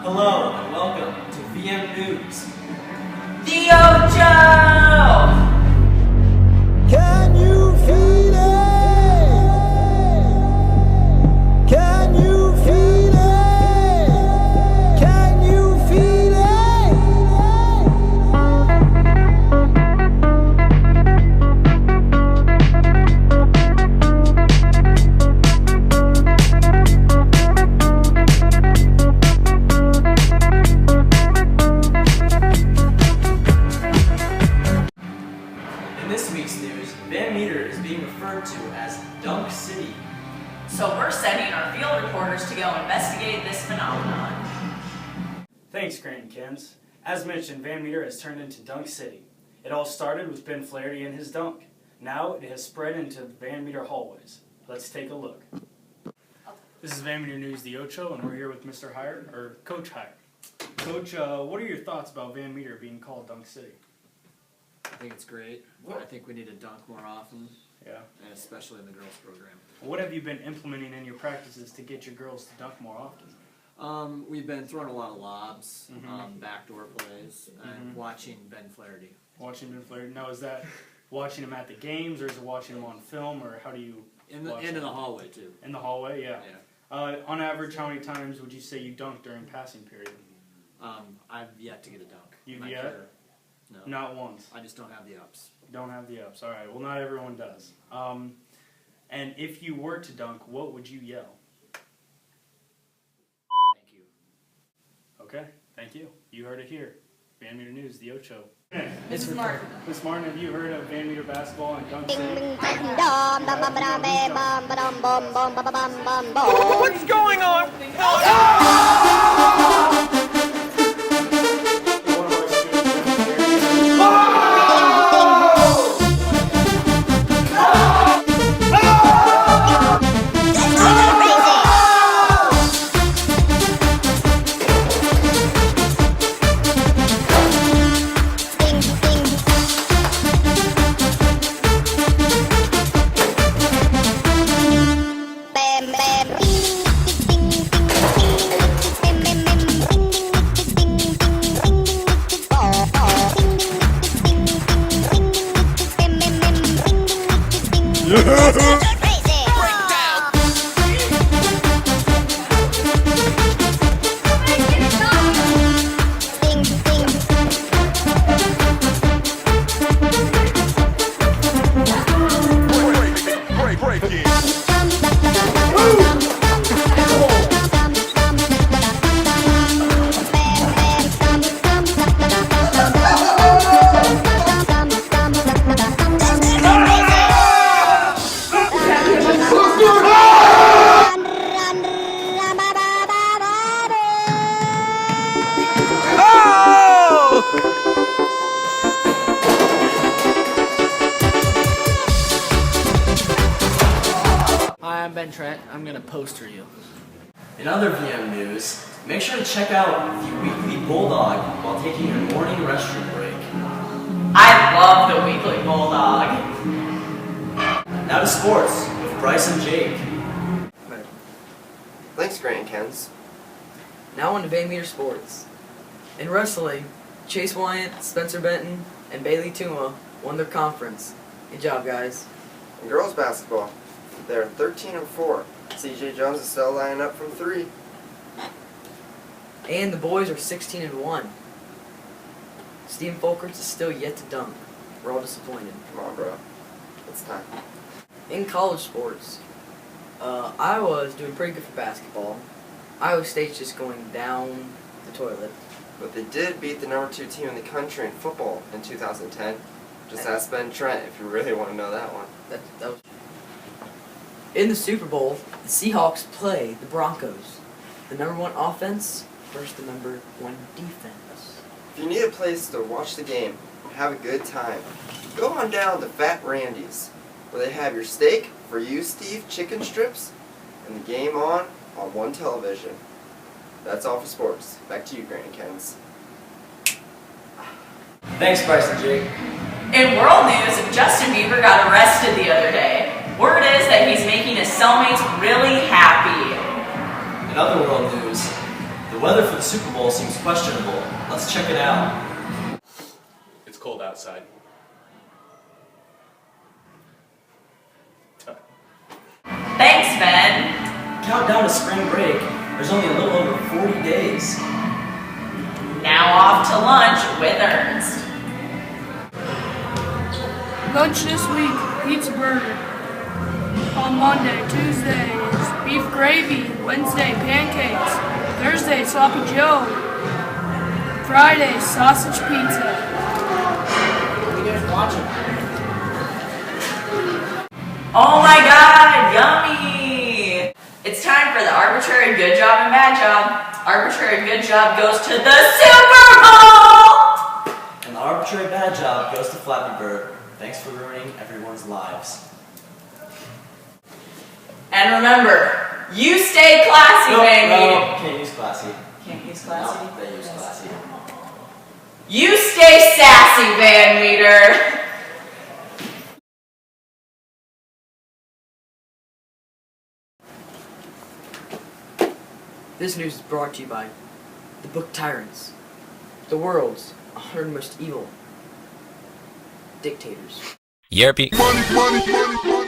Hello and welcome to VM News. The Ocho! Can you feel it? Can you feel it? Can you feel In this week's news, Van Meter is being referred to as Dunk City. So we're sending our field reporters to go investigate this phenomenon. Thanks, Grant Kens. As mentioned, Van Meter has turned into Dunk City. It all started with Ben Flaherty and his dunk. Now it has spread into Van Meter hallways. Let's take a look. This is Van Meter News, the Ocho, and we're here with Mr. Hire, or Coach Hire. Coach, what are your thoughts about Van Meter being called Dunk City? I think it's great. I think we need to dunk more often, Yeah. and especially in the girls' program. What have you been implementing in your practices to get your girls to dunk more often? We've been throwing a lot of lobs, Mhm. backdoor plays, and watching Ben Flaherty. Watching Ben Flaherty. Now, is that watching him at the games, or is it watching him on film, or how do you watch In him? the hallway too. In the hallway, yeah. Yeah. On average, how many times would you say you dunk during passing period? I've yet to get a dunk. You've in my yet? career. No. Not once. I just don't have the ups. Don't have the ups. All right. Well, not everyone does. And if you were to dunk, what would you yell? Thank you. Okay. Thank you. You heard it here. Van Meter News, the Ocho. It's smart. Miss Martin, have you heard of Van Meter basketball and Dunk City? What's going on? One of our students, Hi, I'm Ben Trent. I'm gonna poster you. In other VM news, make sure to check out the Weekly Bulldog while taking your morning restroom break. I love the weekly bulldog. Now to sports with Bryce and Jake. Thanks, Grant Kens. Now on to Van Meter Sports. In wrestling, Chase Wyant, Spencer Benton, and Bailey Tuma won their conference. Good job, guys. In girls basketball, they're 13-4. CJ Jones is still lining up from 3. And the boys are 16-1. Steven Folkerts is still yet to dunk. We're all disappointed. Come on, bro. It's time. In college sports, Iowa is doing pretty good for basketball. Iowa State's just going down the toilet. But they did beat the number 2 team in the country in football in 2010. Just ask Ben Trent if you really want to know that one. That was... In the Super Bowl, the Seahawks play the Broncos. The number 1 offense versus the number 1 defense. If you need a place to watch the game and have a good time, go on down to Fat Randy's, where they have your steak for you, Steve, chicken strips, and the game on one television. That's all for sports. Back to you, Grant Kens. Thanks, Bryce and Jake. In world news, Justin Bieber got arrested the other day. Word is that he's making his cellmates really happy. In other world news, the The weather for the Super Bowl seems questionable. Let's check it out. It's cold outside. Thanks, Ben. Countdown to spring break. There's only a little over 40 days. Now off to lunch with Ernst. Lunch this week, pizza burger. On Monday, Tuesday is beef gravy. Wednesday, pancakes. Thursday, sloppy joe. Friday, sausage pizza. What are you guys watching? Oh my god, yummy! It's time for the arbitrary good job and bad job. Arbitrary good job goes to the Super Bowl! And the arbitrary bad job goes to Flappy Bird. Thanks for ruining everyone's lives. And remember, you stay classy, baby! No, can't use classy. Can't use classy? No, they use classy. You stay sassy, Van Meter! This news is brought to you by the book Tyrants, the world's 100 most evil dictators. Yerpy. Money, money, money, money.